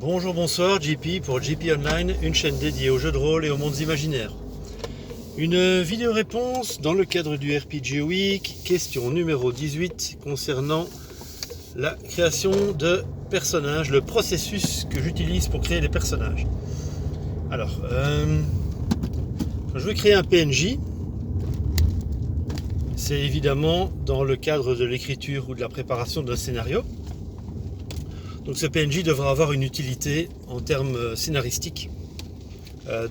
Bonjour, bonsoir, JP pour JP Online, une chaîne dédiée aux jeux de rôle et aux mondes imaginaires. Une vidéo réponse dans le cadre du RPG Week, question numéro 18 concernant la création de personnages, le processus que j'utilise pour créer des personnages. Alors, quand je veux créer un PNJ, c'est évidemment dans le cadre de l'écriture ou de la préparation d'un scénario. Donc ce PNJ devra avoir une utilité en termes scénaristiques,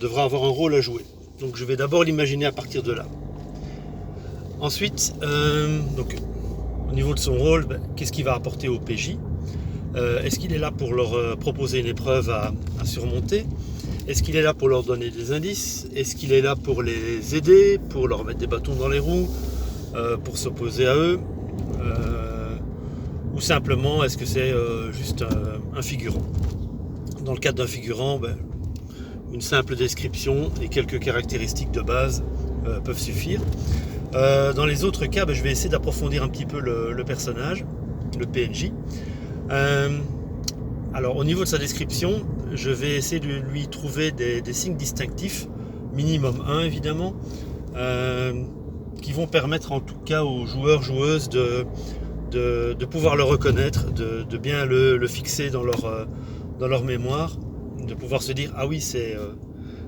devra avoir un rôle à jouer. Donc je vais d'abord l'imaginer à partir de là. Ensuite, donc, au niveau de son rôle, qu'est-ce qu'il va apporter au PJ? Est-ce qu'il est là pour leur proposer une épreuve à surmonter? Est-ce qu'il est là pour leur donner des indices? Est-ce qu'il est là pour les aider, pour leur mettre des bâtons dans les roues, pour s'opposer à eux? Ou simplement, est-ce que c'est juste un figurant? Dans le cadre d'un figurant, une simple description et quelques caractéristiques de base peuvent suffire. Dans les autres cas, je vais essayer d'approfondir un petit peu le personnage, le PNJ. Alors au niveau de sa description, je vais essayer de lui trouver des signes distinctifs, minimum 1 évidemment, qui vont permettre en tout cas aux joueurs-joueuses de pouvoir le reconnaître, de bien le fixer dans leur mémoire, de pouvoir se dire ah oui c'est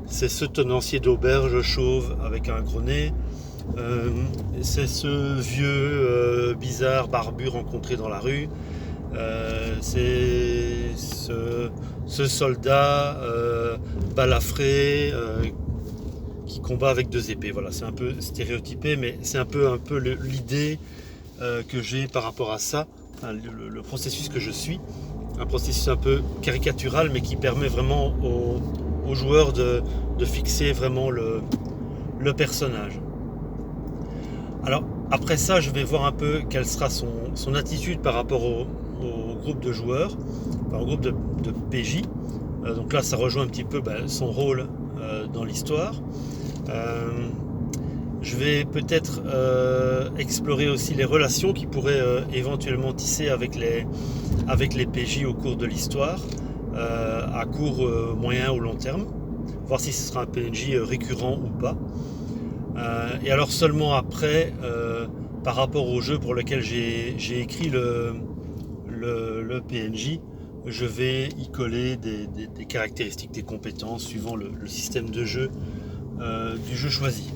ce tenancier d'auberge chauve avec un gros nez, c'est ce vieux bizarre barbu rencontré dans la rue, c'est ce soldat balafré qui combat avec deux épées. Voilà, c'est un peu stéréotypé, mais c'est un peu l'idée que j'ai par rapport à ça, enfin, le processus que je suis, un processus un peu caricatural mais qui permet vraiment aux joueurs de fixer vraiment le personnage. Alors après ça, je vais voir un peu quelle sera son attitude par rapport au groupe de joueurs, enfin, au groupe de PJ. Donc là ça rejoint un petit peu son rôle dans l'histoire. Je vais peut-être explorer aussi les relations qui pourraient éventuellement tisser avec les PJ au cours de l'histoire, à court, moyen ou long terme, voir si ce sera un PNJ récurrent ou pas. Et alors seulement après, par rapport au jeu pour lequel j'ai écrit le PNJ, je vais y coller des caractéristiques, des compétences suivant le système de jeu du jeu choisi.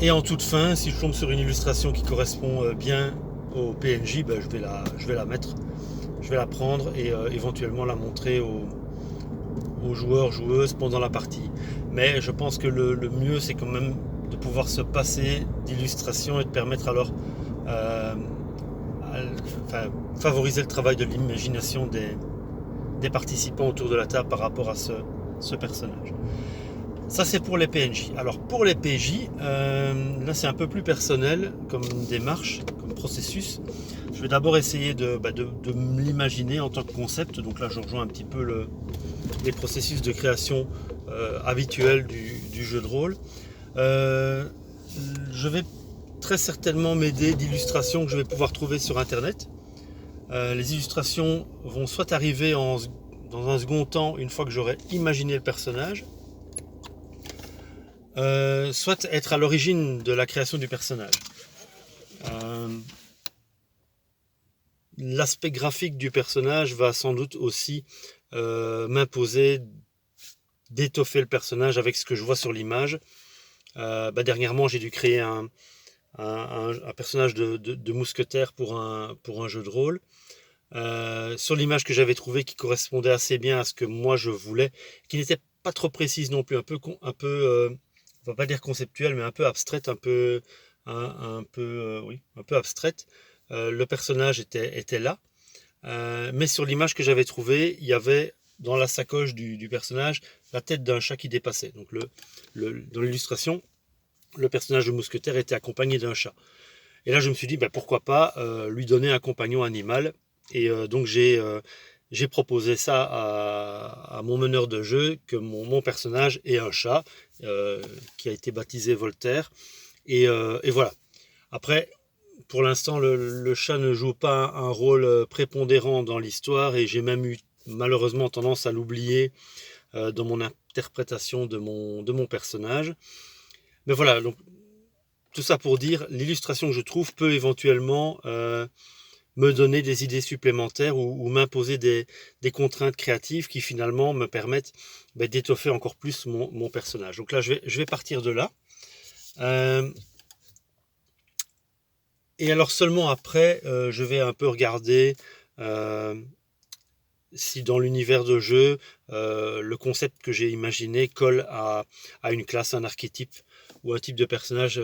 Et en toute fin, si je tombe sur une illustration qui correspond bien au PNJ, je vais la mettre, je vais la prendre et éventuellement la montrer aux joueurs, joueuses pendant la partie. Mais je pense que le mieux c'est quand même de pouvoir se passer d'illustration et de permettre alors favoriser le travail de l'imagination des participants autour de la table par rapport à ce personnage. Ça c'est pour les PNJ. Alors pour les PJ, là c'est un peu plus personnel comme démarche, comme processus. Je vais d'abord essayer de me l'imaginer en tant que concept. Donc là je rejoins un petit peu les processus de création habituels du jeu de rôle. Je vais très certainement m'aider d'illustrations que je vais pouvoir trouver sur internet. Les illustrations vont soit arriver dans un second temps une fois que j'aurai imaginé le personnage, soit être à l'origine de la création du personnage. L'aspect graphique du personnage va sans doute aussi m'imposer d'étoffer le personnage avec ce que je vois sur l'image. Dernièrement j'ai dû créer un personnage de mousquetaire pour un jeu de rôle. Sur l'image que j'avais trouvée qui correspondait assez bien à ce que moi je voulais, qui n'était pas trop précise non plus, un peu on va pas dire conceptuelle, mais un peu abstraite, un peu abstraite. Le personnage était là, mais sur l'image que j'avais trouvée, il y avait dans la sacoche du personnage la tête d'un chat qui dépassait. Donc dans l'illustration, le personnage de mousquetaire était accompagné d'un chat. Et là je me suis dit pourquoi pas lui donner un compagnon animal. Et donc j'ai proposé ça à mon meneur de jeu, que mon personnage est un chat qui a été baptisé Voltaire. Et voilà. Après, pour l'instant, le chat ne joue pas un rôle prépondérant dans l'histoire et j'ai même eu malheureusement tendance à l'oublier dans mon interprétation de mon personnage. Mais voilà, donc tout ça pour dire, l'illustration que je trouve peut éventuellement me donner des idées supplémentaires ou m'imposer des contraintes créatives qui finalement me permettent d'étoffer encore plus mon personnage. Donc là, je vais partir de là. Et alors seulement après, je vais un peu regarder si dans l'univers de jeu, le concept que j'ai imaginé colle à une classe, un archétype ou un type de personnage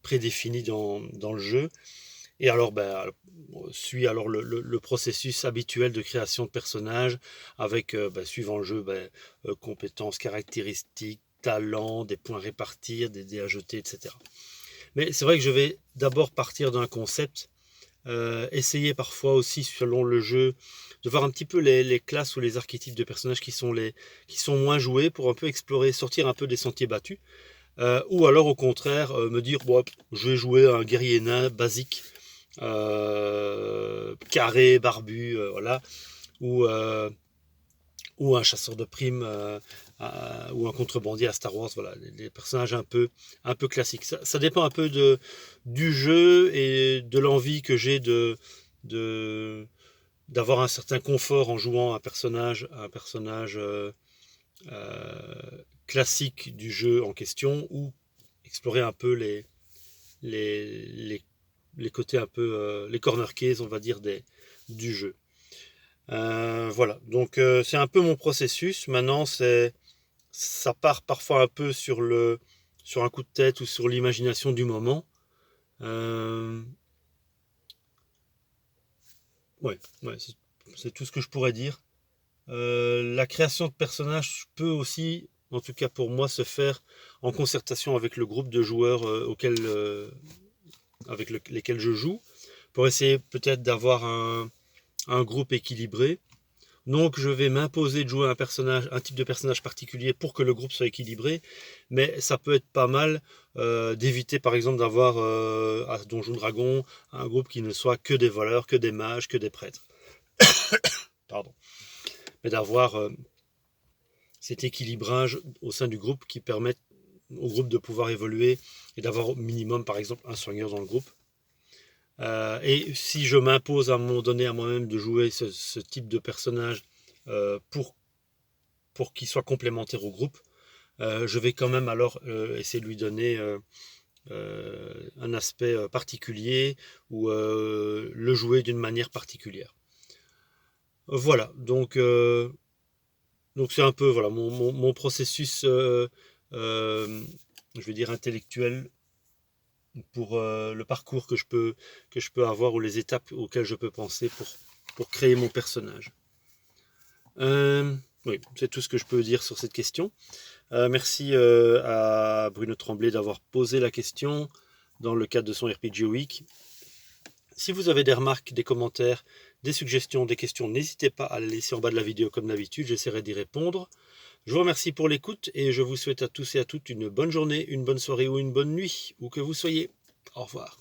prédéfini dans le jeu. Et alors, suit alors le processus habituel de création de personnages avec, suivant le jeu, compétences, caractéristiques, talents, des points répartis, des dés à jeter, etc. Mais c'est vrai que je vais d'abord partir d'un concept, essayer parfois aussi, selon le jeu, de voir un petit peu les classes ou les archétypes de personnages qui sont moins joués pour un peu explorer, sortir un peu des sentiers battus. Ou alors au contraire, me dire, bon, je vais jouer un guerrier nain basique, carré, barbu, voilà, ou, euh, ou un chasseur de primes, ou un contrebandier à Star Wars, voilà, les personnages un peu classiques. Ça dépend un peu du jeu et de l'envie que j'ai d'avoir un certain confort en jouant un personnage classique du jeu en question, ou explorer un peu les côtés un peu, les corner cases, on va dire, du jeu. Voilà, donc c'est un peu mon processus. Maintenant, ça part parfois un peu sur un coup de tête ou sur l'imagination du moment. Ouais, c'est tout ce que je pourrais dire. La création de personnages peut aussi, en tout cas pour moi, se faire en concertation avec le groupe de joueurs lesquels je joue, pour essayer peut-être d'avoir un groupe équilibré. Donc je vais m'imposer de jouer un type de personnage particulier pour que le groupe soit équilibré, mais ça peut être pas mal d'éviter par exemple d'avoir à Donjon Dragon un groupe qui ne soit que des voleurs, que des mages, que des prêtres. Pardon. Mais d'avoir cet équilibrage au sein du groupe qui permet au groupe de pouvoir évoluer et d'avoir au minimum par exemple un soigneur dans le groupe. Et si je m'impose à un moment donné à moi-même de jouer ce type de personnage pour qu'il soit complémentaire au groupe, je vais quand même alors essayer de lui donner un aspect particulier ou le jouer d'une manière particulière. Voilà, donc c'est un peu voilà, mon processus, je vais dire intellectuel, pour le parcours que je peux avoir ou les étapes auxquelles je peux penser pour créer mon personnage. Oui, c'est tout ce que je peux dire sur cette question. Merci à Bruno Tremblay d'avoir posé la question dans le cadre de son RPG Week. Si vous avez des remarques, des commentaires, des suggestions, des questions, n'hésitez pas à les laisser en bas de la vidéo comme d'habitude, j'essaierai d'y répondre. Je vous remercie pour l'écoute et je vous souhaite à tous et à toutes une bonne journée, une bonne soirée ou une bonne nuit, où que vous soyez. Au revoir.